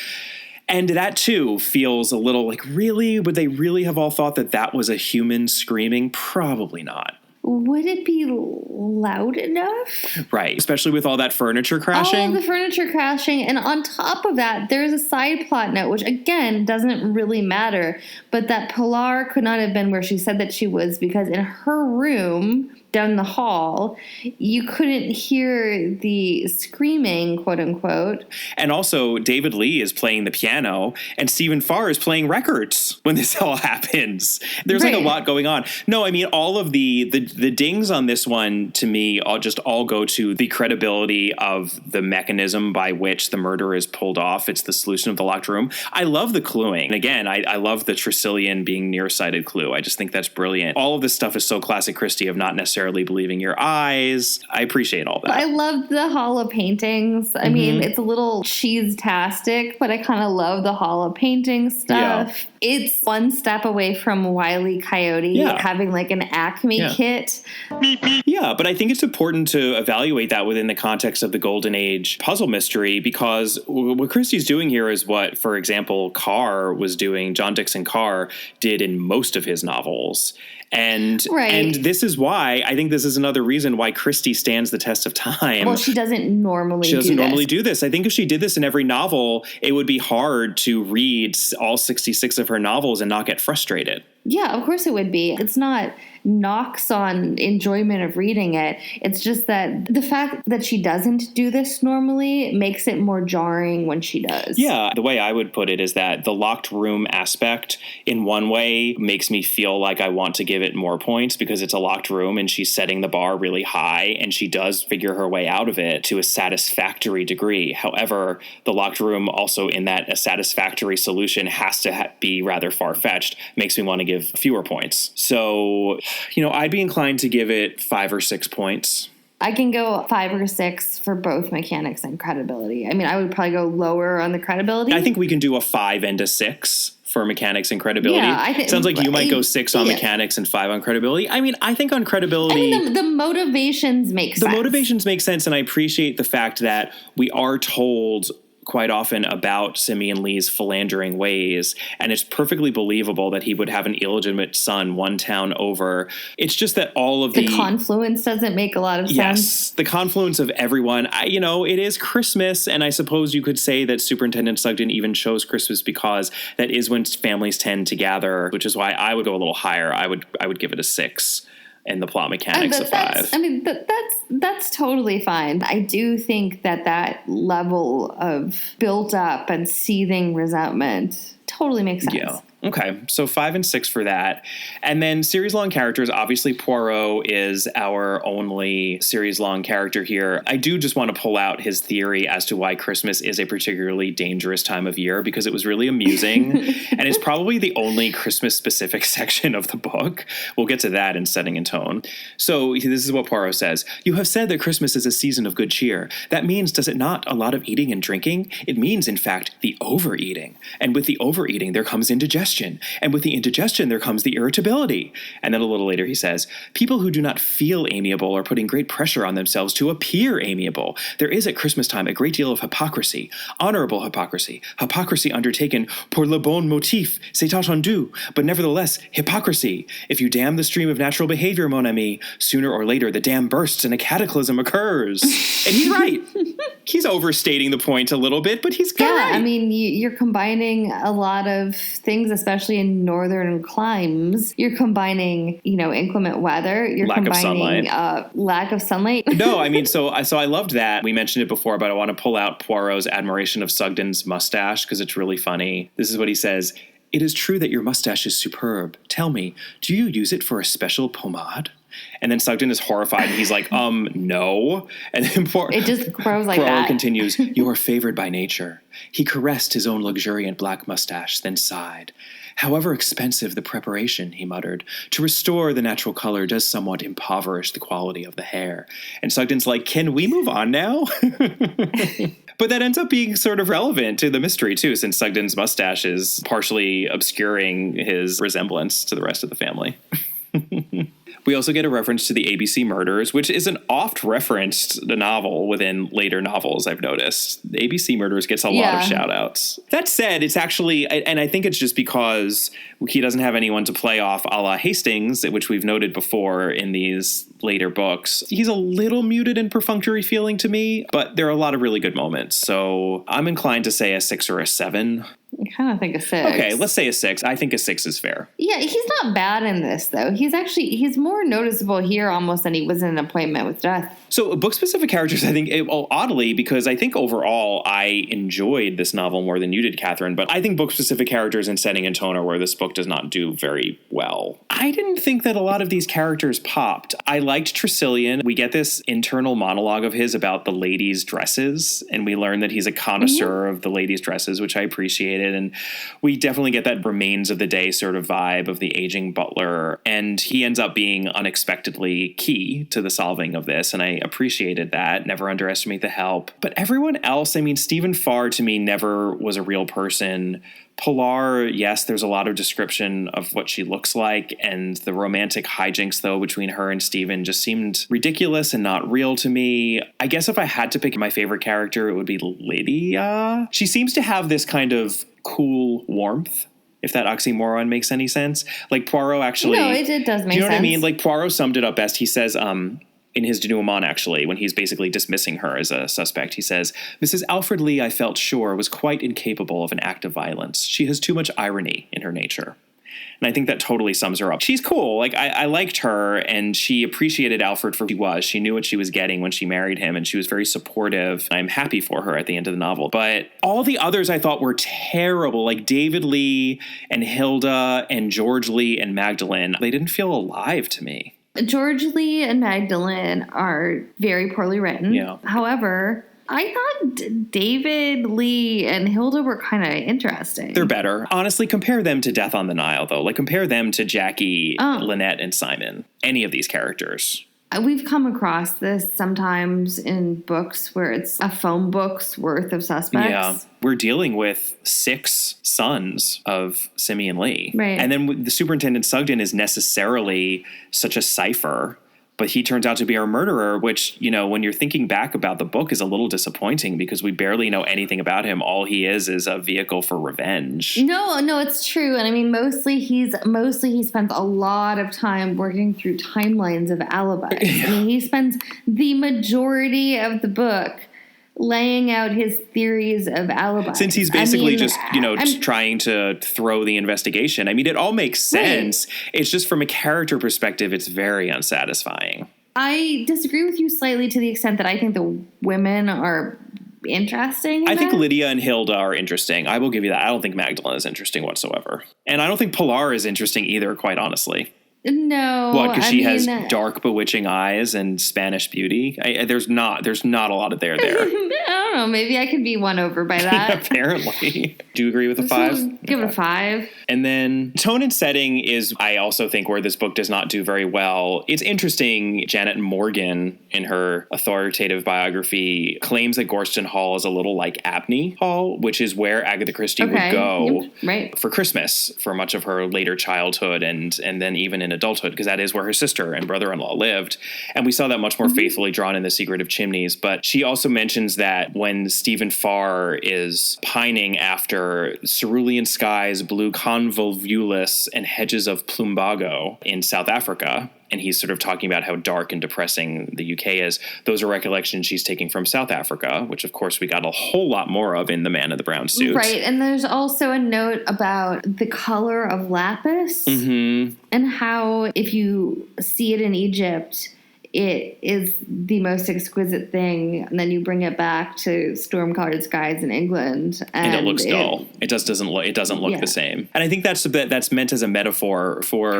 And that, too, feels a little like, really? Would they really have all thought that that was a human screaming? Probably not. Would it be loud enough? Right. Especially with all that furniture crashing. All the furniture crashing. And on top of that, there's a side plot note, which, again, doesn't really matter. But that Pilar could not have been where she said that she was, because in her room down the hall, you couldn't hear the screaming, quote unquote. And also, David Lee is playing the piano and Stephen Farr is playing records when this all happens. There's like a lot going on. No, I mean, all of the dings on this one, to me, all go to the credibility of the mechanism by which the murder is pulled off. It's the solution of the locked room. I love the cluing. And again, I love the Tresillian being nearsighted clue. I just think that's brilliant. All of this stuff is so classic Christie of not necessarily believing your eyes. I appreciate all that. I love the Hall of Paintings. I mean, it's a little cheese-tastic, but I kind of love the Hall of Painting stuff. Yeah. It's one step away from Wile E. Coyote having like an Acme kit. Yeah, but I think it's important to evaluate that within the context of the Golden Age puzzle mystery, because what Christie's doing here is what, for example, Carr was doing, John Dixon Carr did in most of his novels. And this is why I think this is another reason why Christie stands the test of time. Well, she doesn't normally do this. I think if she did this in every novel, it would be hard to read all 66 of her novels and not get frustrated. Yeah, of course it would be. It's not knocks on enjoyment of reading it. It's just that the fact that she doesn't do this normally makes it more jarring when she does. Yeah, the way I would put it is that the locked room aspect in one way makes me feel like I want to give it more points because it's a locked room and she's setting the bar really high and she does figure her way out of it to a satisfactory degree. However, the locked room also in that a satisfactory solution has to be rather far-fetched makes me want to give fewer points. So, I'd be inclined to give it 5 or 6 points. I can go 5 or 6 for both mechanics and credibility. I mean, I would probably go lower on the credibility. I think we can do a 5 and a 6 for mechanics and credibility. Yeah, sounds like you might go 6 on mechanics and 5 on credibility. I mean, I think on credibility... I mean, the motivations make sense. The motivations make sense, and I appreciate the fact that we are told quite often about Simeon Lee's philandering ways, and it's perfectly believable that he would have an illegitimate son one town over. It's just that all of the confluence doesn't make a lot of sense. Yes, the confluence of everyone. It is Christmas, and I suppose you could say that Superintendent Sugden even chose Christmas because that is when families tend to gather, which is why I would go a little higher. I would give it a 6. And the plot mechanics of 5. I mean, that's totally fine. I do think that level of built up and seething resentment totally makes sense. Yeah. Okay, so 5 and 6 for that. And then series-long characters, obviously Poirot is our only series-long character here. I do just want to pull out his theory as to why Christmas is a particularly dangerous time of year, because it was really amusing, and it's probably the only Christmas-specific section of the book. We'll get to that in setting and tone. So this is what Poirot says. "You have said that Christmas is a season of good cheer. That means, does it not, a lot of eating and drinking? It means, in fact, the overeating. And with the overeating, there comes indigestion. And with the indigestion, there comes the irritability." And then a little later he says, "People who do not feel amiable are putting great pressure on themselves to appear amiable. There is at Christmas time a great deal of hypocrisy, honorable hypocrisy undertaken pour le bon motif, c'est attendu, but nevertheless hypocrisy. If you dam the stream of natural behavior, mon ami, sooner or later the dam bursts and a cataclysm occurs." And he's right. He's overstating the point a little bit, but he's right. I mean, you're combining a lot of things, especially in northern climes. You're combining, inclement weather. You're combining lack of sunlight. No, I mean, so I loved that. We mentioned it before, but I want to pull out Poirot's admiration of Sugden's mustache because it's really funny. This is what he says. "It is true that your mustache is superb. Tell me, do you use it for a special pomade?" And then Sugden is horrified, and he's like, no. And then it just grows like Poirot that. continues, "You are favored by nature." He caressed his own luxuriant black mustache, then sighed. "However expensive the preparation," he muttered, "to restore the natural color does somewhat impoverish the quality of the hair." And Sugden's like, "Can we move on now?" But that ends up being sort of relevant to the mystery, too, since Sugden's mustache is partially obscuring his resemblance to the rest of the family. We also get a reference to the ABC Murders, which is an oft-referenced novel within later novels, I've noticed. The ABC Murders gets a lot of shout-outs. That said, it's actually, and I think it's just because he doesn't have anyone to play off a la Hastings, which we've noted before in these later books. He's a little muted and perfunctory feeling to me, but there are a lot of really good moments. So I'm inclined to say a 6 or a 7. I kind of think a 6. Okay, let's say a 6. I think a 6 is fair. Yeah, he's not bad in this, though. He's more noticeable here almost than he was in An Appointment with Death. So book-specific characters, I think, oddly, because I think overall I enjoyed this novel more than you did, Catherine, but I think book-specific characters and setting and tone are where this book does not do very well. I didn't think that a lot of these characters popped. I liked Tresillian. We get this internal monologue of his about the ladies' dresses, and we learn that he's a connoisseur of the ladies' dresses, which I appreciated. And we definitely get that remains of the day sort of vibe of the aging butler. And he ends up being unexpectedly key to the solving of this. And I appreciated that. Never underestimate the help. But everyone else, I mean, Stephen Farr to me never was a real person. Pilar, yes, there's a lot of description of what she looks like, and the romantic hijinks, though, between her and Stephen just seemed ridiculous and not real to me. I guess if I had to pick my favorite character, it would be Lydia. She seems to have this kind of cool warmth, if that oxymoron makes any sense. Like Poirot actually... No, it does make sense. Do you know what I mean? Like Poirot summed it up best. He says... in his denouement, actually, when he's basically dismissing her as a suspect, he says, Mrs. Alfred Lee, I felt sure, was quite incapable of an act of violence. She has too much irony in her nature. And I think that totally sums her up. She's cool. Like, I liked her, and she appreciated Alfred for who he was. She knew what she was getting when she married him, and she was very supportive. I'm happy for her at the end of the novel. But all the others I thought were terrible, like David Lee and Hilda and George Lee and Magdalene. They didn't feel alive to me. George Lee and Magdalene are very poorly written. Yeah. However, I thought David Lee and Hilda were kind of interesting. They're better. Honestly, compare them to Death on the Nile, though. Like, compare them to Jackie, Lynette, and Simon. Any of these characters. We've come across this sometimes in books where it's a phone book's worth of suspects. Yeah. We're dealing with 6 sons of Simeon Lee. Right. And then the Superintendent Sugden is necessarily such a cipher, but he turns out to be our murderer, which, you know, when you're thinking back about the book is a little disappointing because we barely know anything about him. All he is a vehicle for revenge. No, it's true. And I mean, mostly he spends a lot of time working through timelines of alibis. Yeah. I mean, he spends the majority of the book laying out his theories of alibis. Since he's basically just trying to throw the investigation. I mean, it all makes sense. Right. It's just from a character perspective, it's very unsatisfying. I disagree with you slightly to the extent that I think the women are interesting. I think Lydia and Hilda are interesting. I will give you that. I don't think Magdalene is interesting whatsoever. And I don't think Pilar is interesting either, quite honestly. No. What, because she has dark, bewitching eyes and Spanish beauty? There's not a lot of there. I don't know. Maybe I could be won over by that. Apparently. Do you agree with a 5? Give it a 5. And then tone and setting is, I also think, where this book does not do very well. It's interesting. Janet Morgan, in her authoritative biography, claims that Gorston Hall is a little like Abney Hall, which is where Agatha Christie would go for Christmas for much of her later childhood and then even in adulthood, because that is where her sister and brother-in-law lived. And we saw that much more faithfully drawn in The Secret of Chimneys. But she also mentions that when Stephen Farr is pining after cerulean skies, blue convolvulus, and hedges of plumbago in South Africa, and he's sort of talking about how dark and depressing the UK is, those are recollections she's taking from South Africa, which, of course, we got a whole lot more of in The Man in the Brown Suit. Right, and there's also a note about the color of lapis and how if you see it in Egypt, it is the most exquisite thing, and then you bring it back to storm-colored skies in England, and it looks dull. It doesn't look the same. And I think that's meant as a metaphor for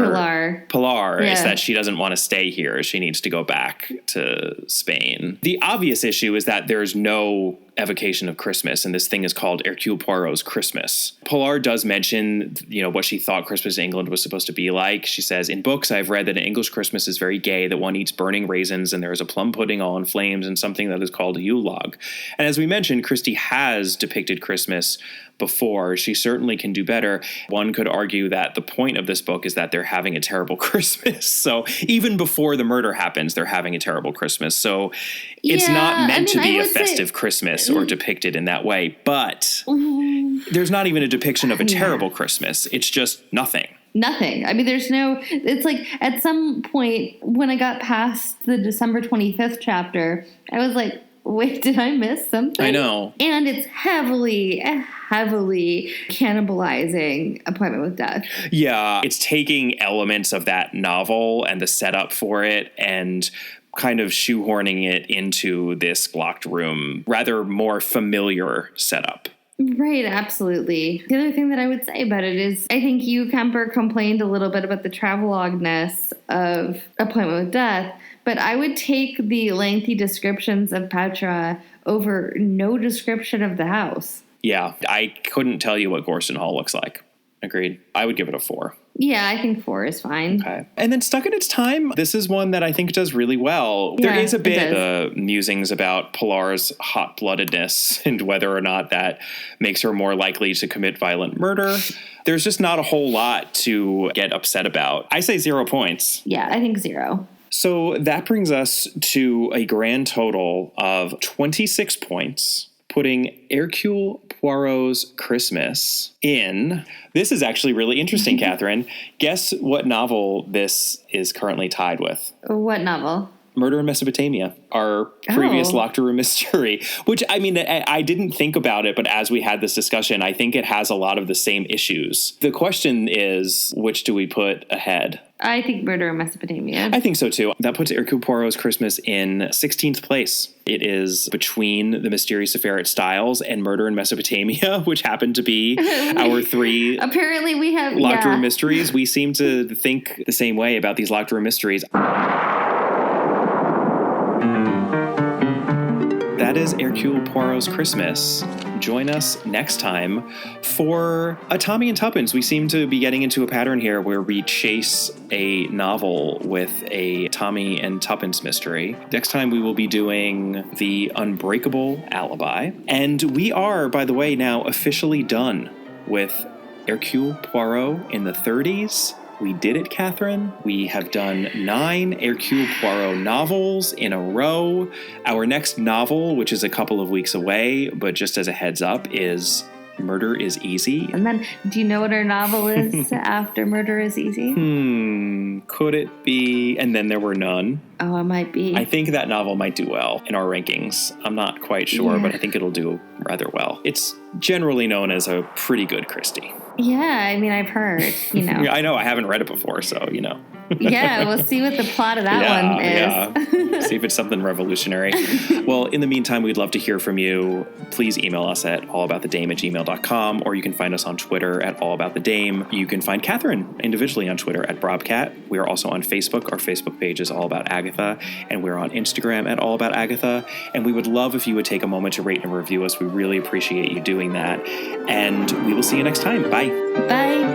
Pilar is that she doesn't want to stay here. She needs to go back to Spain. The obvious issue is that there's no evocation of Christmas, and this thing is called Hercule Poirot's Christmas. Pilar does mention, what she thought Christmas in England was supposed to be like. She says, in books I've read that an English Christmas is very gay, that one eats burning raisins and there is a plum pudding all in flames and something that is called a Yule log. And as we mentioned, Christie has depicted Christmas before. She certainly can do better. One could argue that the point of this book is that they're having a terrible Christmas. So even before the murder happens, they're having a terrible Christmas. So it's not meant to be a festive Christmas or depicted in that way. But there's not even a depiction of a terrible Christmas. It's just nothing. Nothing. I mean, it's like at some point when I got past the December 25th chapter, I was like, wait, did I miss something? I know. And it's heavily cannibalizing Appointment with Death. Yeah, it's taking elements of that novel and the setup for it and kind of shoehorning it into this locked room, rather more familiar setup. Right, absolutely. The other thing that I would say about it is I think you, Kemper, complained a little bit about the travelogueness of Appointment with Death, but I would take the lengthy descriptions of Petra over no description of the house. Yeah, I couldn't tell you what Gorston Hall looks like. Agreed. I would give it a 4. Yeah, I think 4 is fine. Okay. And then Stuck in Its Time, this is one that I think does really well. There is a bit of musings about Pilar's hot-bloodedness and whether or not that makes her more likely to commit violent murder. There's just not a whole lot to get upset about. I say 0 points. Yeah, I think 0. So that brings us to a grand total of 26 points, putting Hercule Poirot's Christmas in. This is actually really interesting, Catherine. Guess what novel this is currently tied with? What novel? Murder in Mesopotamia, our previous locked room mystery, which, I mean, I didn't think about it, but as we had this discussion, I think it has a lot of the same issues. The question is, which do we put ahead? I think Murder in Mesopotamia. I think so, too. That puts Hercule Poirot's Christmas in 16th place. It is between The Mysterious Affair at Styles and Murder in Mesopotamia, which happened to be our 3 apparently we have locked room mysteries. We seem to think the same way about these locked room mysteries. That is Hercule Poirot's Christmas. Join us next time for a Tommy and Tuppence. We seem to be getting into a pattern here where we chase a novel with a Tommy and Tuppence mystery. Next time we will be doing The Unbreakable Alibi. And we are, by the way, now officially done with Hercule Poirot in the 30s. We did it, Catherine. We have done 9 Hercule Poirot novels in a row. Our next novel, which is a couple of weeks away, but just as a heads up, is Murder is Easy. And then, do you know what our novel is after Murder is Easy? Could it be And Then There Were None? Oh, it might be. I think that novel might do well in our rankings. I'm not quite sure, but I think it'll do rather well. It's generally known as a pretty good Christie. Yeah, I mean, I've heard, Yeah, I know. I haven't read it before, so, Yeah, we'll see what the plot of that one is. Yeah. See if it's something revolutionary. Well, in the meantime, we'd love to hear from you. Please email us at allaboutthedame@gmail.com, or you can find us on Twitter at allaboutthedame. You can find Catherine individually on Twitter at Brobcat. We are also on Facebook. Our Facebook page is All About Agatha, and we're on Instagram at All About Agatha. And we would love if you would take a moment to rate and review us. We really appreciate you doing that. And we will see you next time. Bye. Bye.